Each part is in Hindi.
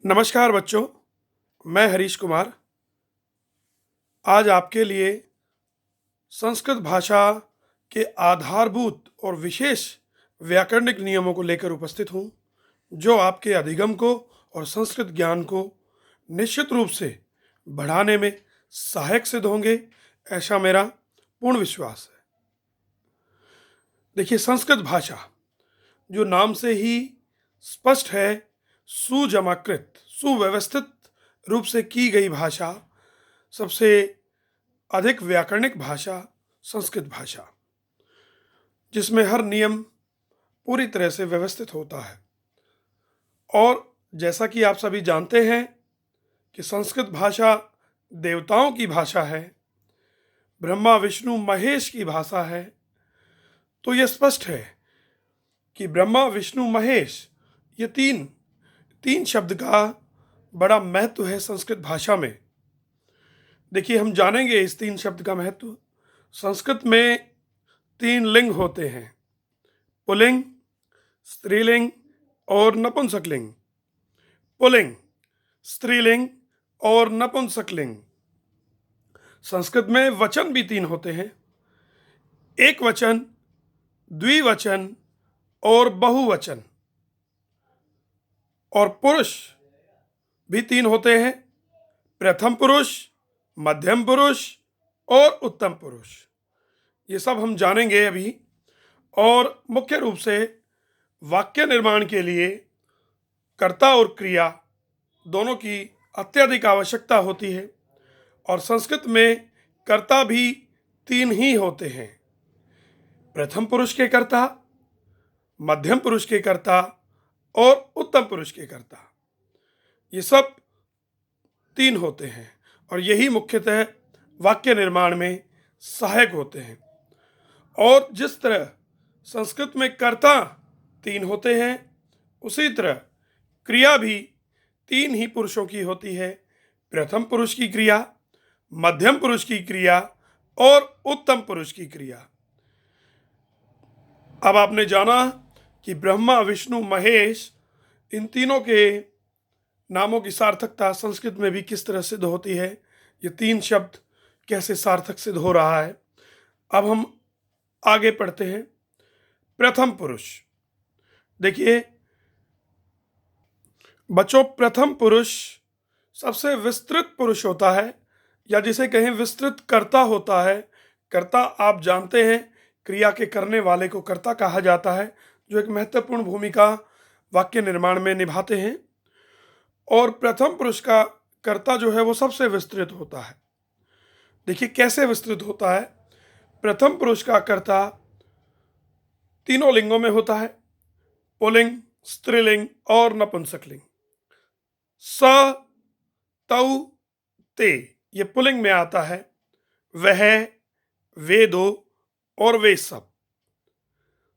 नमस्कार बच्चों, मैं हरीश कुमार आज आपके लिए संस्कृत भाषा के आधारभूत और विशेष व्याकरणिक नियमों को लेकर उपस्थित हूँ, जो आपके अधिगम को और संस्कृत ज्ञान को निश्चित रूप से बढ़ाने में सहायक सिद्ध होंगे, ऐसा मेरा पूर्ण विश्वास है। देखिए, संस्कृत भाषा जो नाम से ही स्पष्ट है, सुजमाकृत सुव्यवस्थित रूप से की गई भाषा, सबसे अधिक व्याकरणिक भाषा संस्कृत भाषा, जिसमें हर नियम पूरी तरह से व्यवस्थित होता है। और जैसा कि आप सभी जानते हैं कि संस्कृत भाषा देवताओं की भाषा है, ब्रह्मा विष्णु महेश की भाषा है, तो यह स्पष्ट है कि ब्रह्मा विष्णु महेश ये तीन शब्द का बड़ा महत्व है संस्कृत भाषा में। देखिए, हम जानेंगे इस तीन शब्द का महत्व। संस्कृत में तीन लिंग होते हैं, पुल्लिंग, स्त्रीलिंग और नपुंसकलिंग। पुल्लिंग, स्त्रीलिंग और नपुंसकलिंग। संस्कृत में वचन भी तीन होते हैं, एक वचन, द्विवचन और बहुवचन। और पुरुष भी तीन होते हैं, प्रथम पुरुष, मध्यम पुरुष और उत्तम पुरुष। ये सब हम जानेंगे अभी। और मुख्य रूप से वाक्य निर्माण के लिए कर्ता और क्रिया दोनों की अत्यधिक आवश्यकता होती है। और संस्कृत में कर्ता भी तीन ही होते हैं, प्रथम पुरुष के कर्ता, मध्यम पुरुष के कर्ता और उत्तम पुरुष के कर्ता। ये सब तीन होते हैं और यही मुख्यतः वाक्य निर्माण में सहायक होते हैं। और जिस तरह संस्कृत में कर्ता तीन होते हैं, उसी तरह क्रिया भी तीन ही पुरुषों की होती है, प्रथम पुरुष की क्रिया, मध्यम पुरुष की क्रिया और उत्तम पुरुष की क्रिया। अब आपने जाना कि ब्रह्मा विष्णु महेश, इन तीनों के नामों की सार्थकता संस्कृत में भी किस तरह सिद्ध होती है, ये तीन शब्द कैसे सार्थक सिद्ध हो रहा है। अब हम आगे पढ़ते हैं। प्रथम पुरुष, देखिए बच्चों, प्रथम पुरुष सबसे विस्तृत पुरुष होता है, या जिसे कहें विस्तृत कर्ता होता है। कर्ता आप जानते हैं, क्रिया के करने वाले को कर्ता कहा जाता है, जो एक महत्वपूर्ण भूमिका वाक्य निर्माण में निभाते हैं। और प्रथम पुरुष का कर्ता जो है वो सबसे विस्तृत होता है। देखिए कैसे विस्तृत होता है। प्रथम पुरुष का कर्ता तीनों लिंगों में होता है, पुल्लिंग, स्त्रीलिंग और नपुंसकलिंग। स, तौ, ते ये पुल्लिंग में आता है, वह, वे दो और वे सब।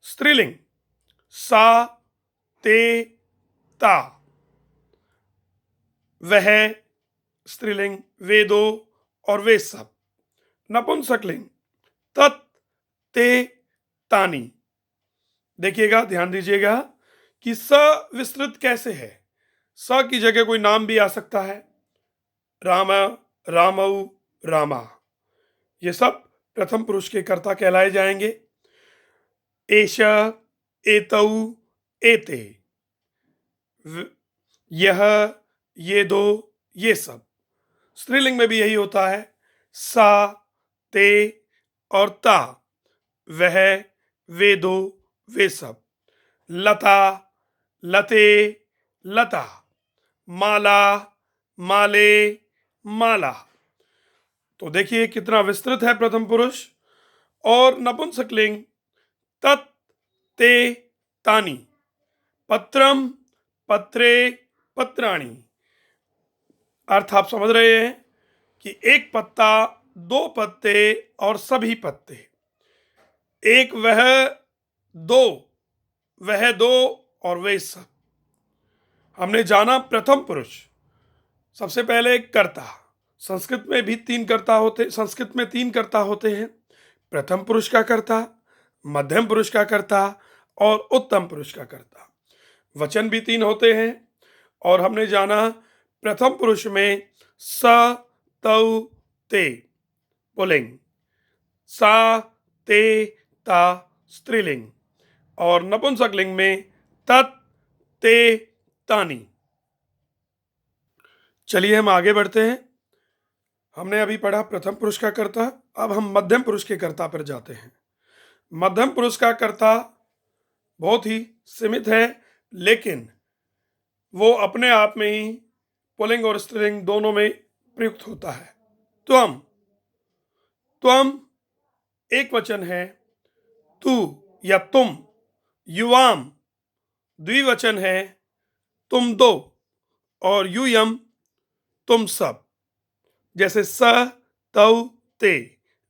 स्त्रीलिंग सा, ते, ता, वह, स्त्रीलिंग वे दो और वे सब। नपुंसकलिंग तत्, ते, तानी। देखिएगा, ध्यान दीजिएगा कि स विस्तृत कैसे है। स की जगह कोई नाम भी आ सकता है, राम, रामऊ, रामा। ये सब प्रथम पुरुष के कर्ता कहलाए जाएंगे। एष, एतौ, एते, यह, ये दो, ये सब। स्त्रीलिंग में भी यही होता है, सा, ते और ता, वह, वे दो, वे सब। लता, लते, लता, माला, माले, माला। तो देखिए कितना विस्तृत है प्रथम पुरुष। और नपुंसकलिंग तत्, ते, तानी, पत्रम, पत्रे, पत्राणी। अर्थ आप समझ रहे हैं कि एक पत्ता, दो पत्ते और सभी पत्ते। एक वह दो और वे सब। हमने जाना प्रथम पुरुष, सबसे पहले कर्ता। संस्कृत में भी संस्कृत में तीन कर्ता होते हैं, प्रथम पुरुष का कर्ता, मध्यम पुरुष का कर्ता और उत्तम पुरुष का कर्ता। वचन भी तीन होते हैं, और हमने जाना प्रथम पुरुष में स, तौ, ते पुल्लिंग, सा, ते, ता स्त्रीलिंग, और नपुंसकलिंग में तत्, ते, तानी। चलिए हम आगे बढ़ते हैं। हमने अभी पढ़ा प्रथम पुरुष का कर्ता, अब हम मध्यम पुरुष के कर्ता पर जाते हैं। मध्यम पुरुष का कर्ता बहुत ही सीमित है, लेकिन वो अपने आप में ही पुल्लिंग और स्त्रीलिंग दोनों में प्रयुक्त होता है। त्वम, त्वम एक वचन है, तू या तुम। युवाम द्विवचन है, तुम दो, और यूयम तुम सब। जैसे स, तौ, ते,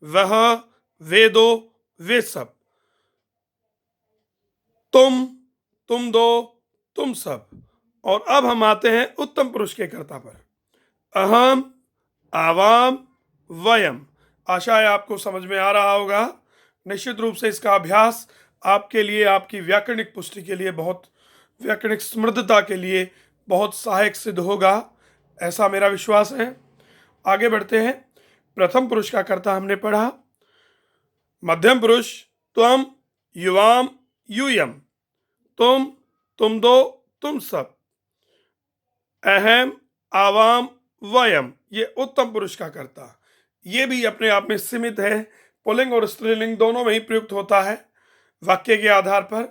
वह, वे दो, वे सब। तुम दो, तुम सब। और अब हम आते हैं उत्तम पुरुष के कर्ता पर। अहम, आवाम, वयम। आशा है आपको समझ में आ रहा होगा। निश्चित रूप से इसका अभ्यास आपके लिए, आपकी व्याकरणिक पुष्टि के लिए, बहुत व्याकरणिक समृद्धता के लिए बहुत सहायक सिद्ध होगा, ऐसा मेरा विश्वास है। आगे बढ़ते हैं। प्रथम पुरुष का कर्ता हमने पढ़ा। मध्यम पुरुष त्वम, युवाम, यूयम। तुम दो, तुम सब। अहम, आवाम, वयम, ये उत्तम पुरुष का कर्ता। ये भी अपने आप में सीमित है, पुल्लिंग और स्त्रीलिंग दोनों में ही प्रयुक्त होता है वाक्य के आधार पर।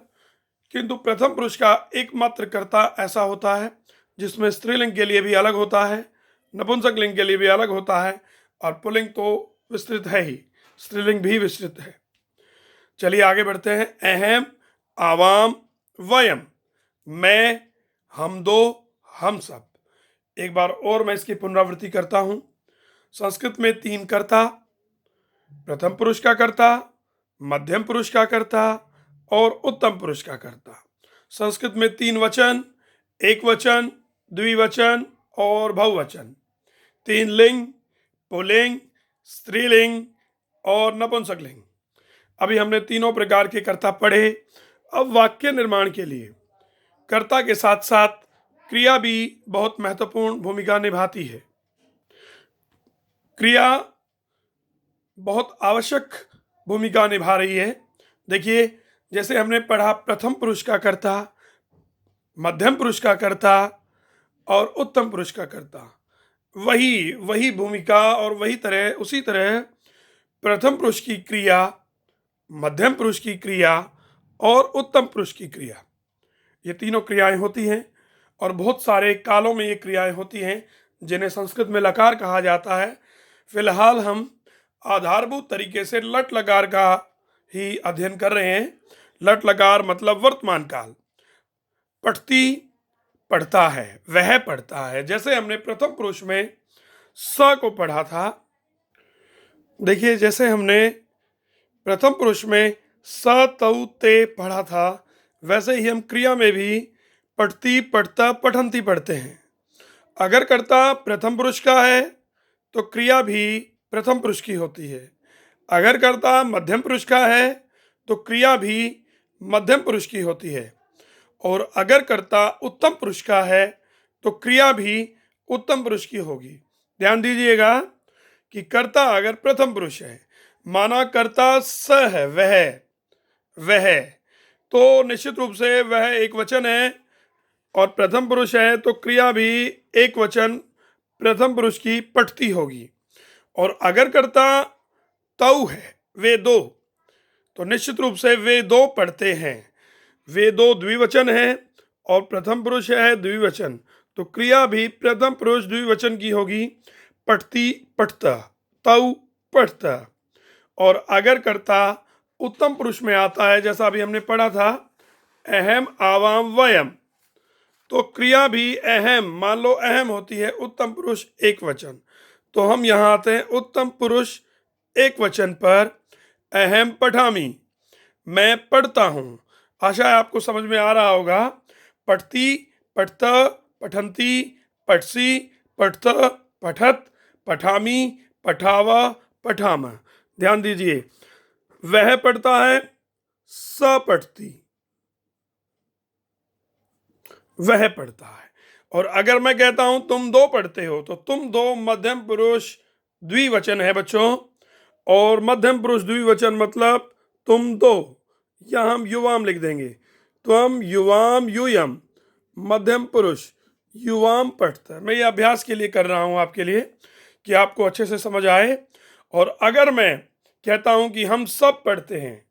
किंतु प्रथम पुरुष का एकमात्र कर्ता ऐसा होता है जिसमें स्त्रीलिंग के लिए भी अलग होता है, नपुंसक लिंग के लिए भी अलग होता है, और पुल्लिंग तो विस्तृत है ही, स्त्रीलिंग भी विस्तृत है। चलिए आगे बढ़ते हैं। अहम, आवाम, वयम, मैं, हम दो, हम सब। एक बार और मैं इसकी पुनरावृत्ति करता हूं। संस्कृत में 3 कर्ता, प्रथम पुरुष का कर्ता, मध्यम पुरुष का कर्ता और उत्तम पुरुष का कर्ता। संस्कृत में 3 वचन, एक वचन, द्विवचन और बहुवचन। 3 लिंग, पुल्लिंग, स्त्रीलिंग और नपुंसकलिंग। अभी हमने तीनों प्रकार के कर्ता पढ़े। अब वाक्य निर्माण के लिए कर्ता के साथ साथ क्रिया भी बहुत महत्वपूर्ण भूमिका निभाती है। क्रिया बहुत आवश्यक भूमिका निभा रही है। देखिए, जैसे हमने पढ़ा प्रथम पुरुष का कर्ता, मध्यम पुरुष का कर्ता और उत्तम पुरुष का कर्ता, वही भूमिका और उसी तरह प्रथम पुरुष की क्रिया, मध्यम पुरुष की क्रिया और उत्तम पुरुष की क्रिया, ये तीनों क्रियाएं होती हैं। और बहुत सारे कालों में ये क्रियाएं होती हैं जिन्हें संस्कृत में लकार कहा जाता है। फिलहाल हम आधारभूत तरीके से लट लकार का ही अध्ययन कर रहे हैं। लट लकार मतलब वर्तमान काल। पठती पढ़ता है, वह पढ़ता है। जैसे हमने प्रथम पुरुष में स को पढ़ा था। देखिए, जैसे हमने प्रथम पुरुष में स, तौ, ते पढ़ा था, वैसे ही हम क्रिया में भी पठती, पढ़ता, पठंती पढ़ते हैं। अगर कर्ता प्रथम पुरुष का है तो क्रिया भी प्रथम पुरुष की होती है। अगर कर्ता मध्यम पुरुष का है तो क्रिया भी मध्यम पुरुष की होती है। और अगर कर्ता उत्तम पुरुष का है तो क्रिया भी उत्तम पुरुष की होगी। ध्यान दीजिएगा कि कर्ता अगर प्रथम पुरुष है, माना कर्ता स है, वह, तो निश्चित रूप से वह एक वचन है, और प्रथम पुरुष है तो क्रिया भी एक वचन प्रथम पुरुष की पठती होगी। और अगर कर्ता तौ है, वे दो, तो निश्चित रूप से वे दो पढ़ते हैं। वे दो द्विवचन है और प्रथम पुरुष है द्विवचन, तो क्रिया भी प्रथम पुरुष द्विवचन की होगी, पठती, पढ़ता, तौ, पढ़ता। और अगर कर्ता उत्तम पुरुष में आता है, जैसा अभी हमने पढ़ा था, अहम, आवाम, वयम, तो क्रिया भी अहम, मान लो अहम होती है, उत्तम पुरुष एक वचन, तो हम यहाँ आते हैं उत्तम पुरुष एक वचन पर। अहम पठामी, मैं पढ़ता हूँ। आशा है आपको समझ में आ रहा होगा। पठती, पठता, पठंती, पठसी, पठत, पठत, पठामी, पठावा, पठामा। ध्यान दीजिए, वह पढ़ता है, स पठती, वह पढ़ता है। और अगर मैं कहता हूं तुम दो पढ़ते हो, तो तुम दो मध्यम पुरुष द्विवचन है बच्चों। और मध्यम पुरुष द्विवचन मतलब तुम दो, या हम युवाम लिख देंगे। त्वम युवाम यूयम, मध्यम पुरुष युवाम पढ़ता है। मैं ये अभ्यास के लिए कर रहा हूं आपके लिए, कि आपको अच्छे से समझ आए। और अगर मैं कहता हूं कि हम सब पढ़ते हैं,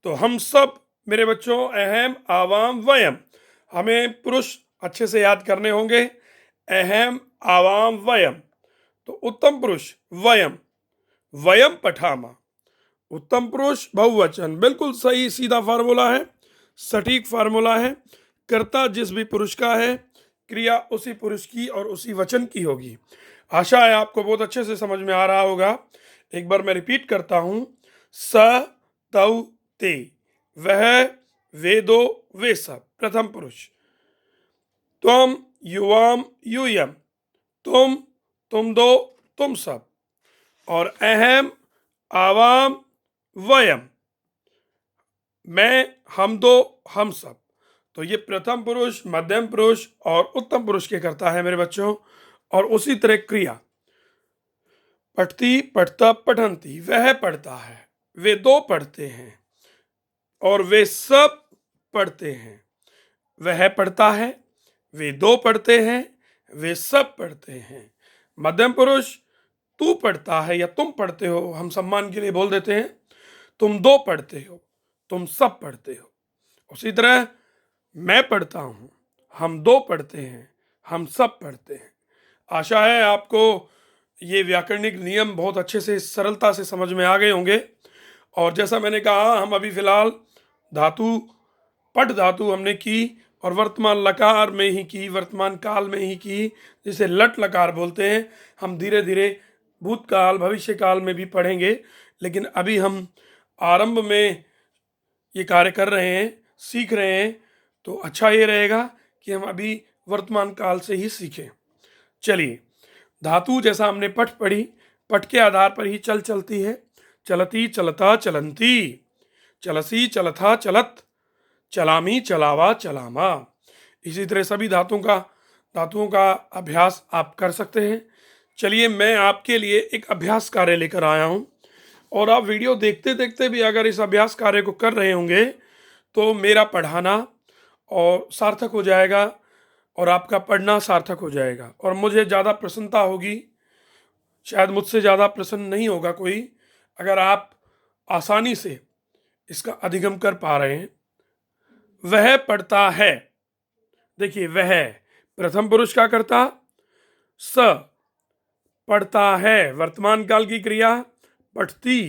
तो हम सब मेरे बच्चों अहम आवाम वयम, हमें पुरुष अच्छे से याद करने होंगे। अहम आवाम वयम, तो उत्तम पुरुष वयम, वयम पठामा। उत्तम पुरुष बहुवचन, बिल्कुल सही सीधा फार्मूला है, सटीक फार्मूला है। कर्ता जिस भी पुरुष का है, क्रिया उसी पुरुष की और उसी वचन की होगी। आशा है आपको बहुत अच्छे से समझ में आ रहा होगा। एक बार मैं रिपीट करता हूं। स तौ ते, वह वे दो वे सब, प्रथम पुरुष। त्वम युवाम यूयम, तुम दो तुम सब। और अहम आवाम वयम, मैं हम दो हम सब। तो ये प्रथम पुरुष, मध्यम पुरुष और उत्तम पुरुष के करता है मेरे बच्चों। और उसी तरह क्रिया, पठती पठता पठंती, वह पढ़ता है, वे दो पढ़ते हैं, और वे सब पढ़ते हैं। वह पढ़ता है, वे दो पढ़ते हैं, वे सब पढ़ते हैं। मध्यम पुरुष तू पढ़ता है या तुम पढ़ते हो, हम सम्मान के लिए बोल देते हैं। तुम दो पढ़ते हो, तुम सब पढ़ते हो। उसी तरह मैं पढ़ता हूं, हम दो पढ़ते हैं, हम सब पढ़ते हैं। आशा है आपको ये व्याकरणिक नियम बहुत अच्छे से सरलता से समझ में आ गए होंगे। और जैसा मैंने कहा, हम अभी फिलहाल धातु, पट धातु हमने की, और वर्तमान लकार में ही की, वर्तमान काल में ही की, जिसे लट लकार बोलते हैं। हम धीरे धीरे भूतकाल भविष्य काल में भी पढ़ेंगे, लेकिन अभी हम आरंभ में ये कार्य कर रहे हैं, सीख रहे हैं। तो अच्छा ये रहेगा कि हम अभी वर्तमान काल से ही सीखें। चलिए, धातु जैसा हमने पठ पढ़ी, पठ के आधार पर ही चल चलती है। चलती चलता चलंती, चलसी चलथा चलत, चलामी चलावा चलामा। इसी तरह सभी धातुओं का अभ्यास आप कर सकते हैं। चलिए, मैं आपके लिए एक अभ्यास कार्य लेकर आया हूं, और आप वीडियो देखते देखते भी अगर इस अभ्यास कार्य को कर रहे होंगे, तो मेरा पढ़ाना और सार्थक हो जाएगा, और आपका पढ़ना सार्थक हो जाएगा, और मुझे ज़्यादा प्रसन्नता होगी। शायद मुझसे ज़्यादा प्रसन्न नहीं होगा कोई, अगर आप आसानी से इसका अधिगम कर पा रहे हैं। वह पढ़ता है, देखिए, वह प्रथम पुरुष का कर्ता, स पढ़ता है वर्तमान काल की क्रिया, पठती,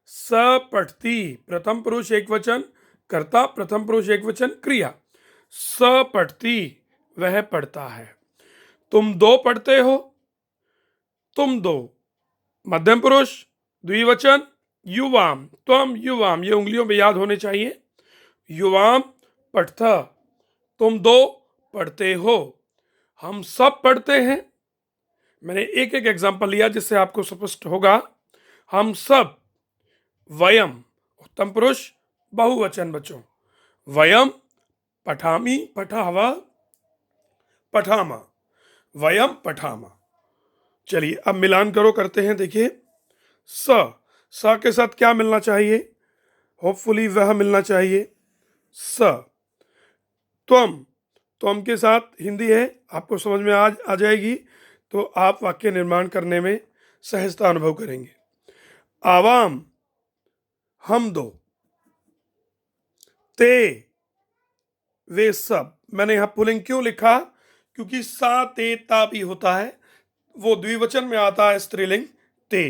स पठती प्रथम पुरुष एक वचन, कर्ता प्रथम पुरुष एक वचन, क्रिया स पठती, वह पढ़ता है। तुम दो पढ़ते हो, तुम दो, मध्यम पुरुष द्विवचन, युवाम, त्वम युवाम, ये उंगलियों में याद होने चाहिए। युवाम पठता, तुम दो पढ़ते हो, हम सब पढ़ते हैं। मैंने एक एक एग्जाम्पल लिया जिससे आपको स्पष्ट होगा। हम सब, वयम उत्तम पुरुष बहुवचन बच्चों, वयम पठामी पठावा पठामा, वयम पठामा। चलिए, अब मिलान करो, करते हैं। देखिए, स के साथ क्या मिलना चाहिए? होपफुली वह मिलना चाहिए। स, त्वम के साथ हिंदी है, आपको समझ में आ जाएगी, तो आप वाक्य निर्माण करने में सहजता अनुभव करेंगे। आवाम, हम दो। ते, वे सब। मैंने यहां पुल्लिंग क्यों लिखा? क्योंकि सा ते ता भी होता है, वो द्विवचन में आता है, स्त्रीलिंग ते,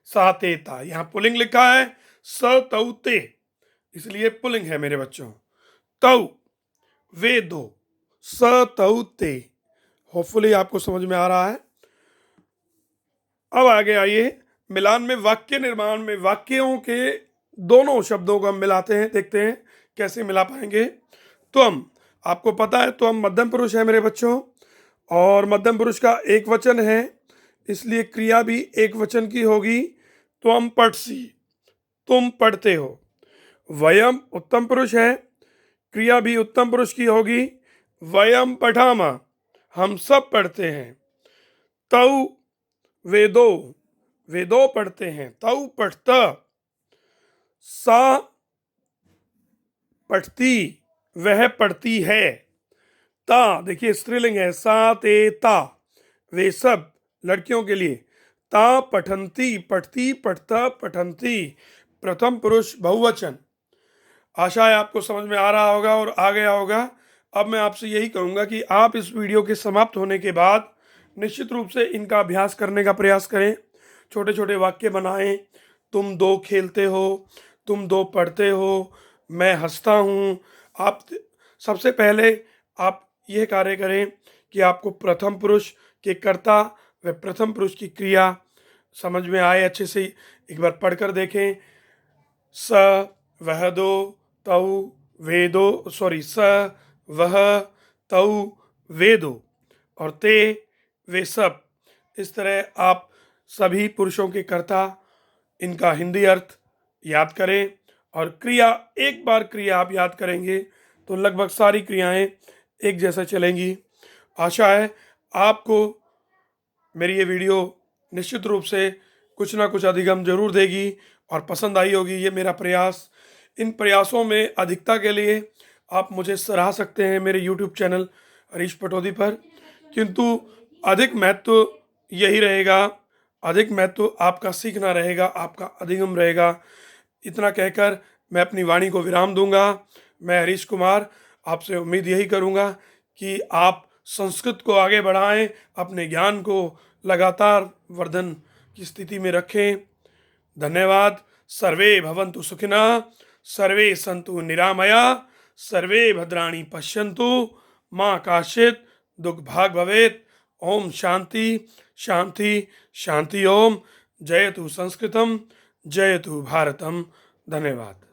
सा ते ता। यहां पुल्लिंग लिखा है स तौ ते, इसलिए पुल्लिंग है मेरे बच्चों। तौ, वे दो, स तौ ते। होपफुली आपको समझ में आ रहा है। अब आगे आइए, मिलान में, वाक्य निर्माण में वाक्यों के दोनों शब्दों को हम मिलाते हैं, देखते हैं कैसे मिला पाएंगे। त्वम, आपको पता है त्वम मध्यम पुरुष है मेरे बच्चों, और मध्यम पुरुष का एक वचन है, इसलिए क्रिया भी एक वचन की होगी। त्वम पठसी, तुम पढ़ते हो। वयम उत्तम पुरुष है, क्रिया भी उत्तम पुरुष की होगी। वयम पठामा, हम सब पढ़ते हैं। तौ वेदो, वेदो पढ़ते हैं। तौ पढ़ता, सा पढ़ती, वह पढ़ती है। ता देखिए स्त्रीलिंग है, सा ते ता, वे सब लड़कियों के लिए। ता पठंती, पढ़ती पढ़ता पठंती, प्रथम पुरुष बहुवचन। आशा है आपको समझ में आ रहा होगा और आ गया होगा। अब मैं आपसे यही कहूँगा कि आप इस वीडियो के समाप्त होने के बाद निश्चित रूप से इनका अभ्यास करने का प्रयास करें। छोटे छोटे वाक्य बनाएं। तुम दो खेलते हो, तुम दो पढ़ते हो, मैं हंसता हूँ। आप सबसे पहले आप यह कार्य करें कि आपको प्रथम पुरुष के कर्ता व प्रथम पुरुष की क्रिया समझ में आए अच्छे से। एक बार पढ़कर देखें। स वह दो तौ वेदो, सॉरी, स वह तौ वेदो और ते वे सब। इस तरह आप सभी पुरुषों के कर्ता, इनका हिंदी अर्थ याद करें और क्रिया, एक बार क्रिया आप याद करेंगे तो लगभग सारी क्रियाएं एक जैसा चलेंगी। आशा है आपको मेरी ये वीडियो निश्चित रूप से कुछ ना कुछ अधिगम जरूर देगी और पसंद आई होगी ये मेरा प्रयास। इन प्रयासों में अधिकता के लिए आप मुझे सराह सकते हैं मेरे YouTube चैनल हरीश पटौदी पर, किंतु अधिक महत्व यही रहेगा, अधिक महत्व आपका सीखना रहेगा, आपका अधिगम रहेगा। इतना कहकर मैं अपनी वाणी को विराम दूंगा। मैं हरीश कुमार आपसे उम्मीद यही करूंगा कि आप संस्कृत को आगे बढ़ाएं, अपने ज्ञान को लगातार वर्धन की स्थिति में रखें। धन्यवाद। सर्वे भवन्तु सुखिनः, सर्वे सन्तु निरामया, सर्वे भद्राणि पश्यन्तु, माँ काश्चित् दुःखभाग् भवेत्। ओम शांति शांति शांति। ओम। जयतु संस्कृतम, जयतु भारतम। धन्यवाद।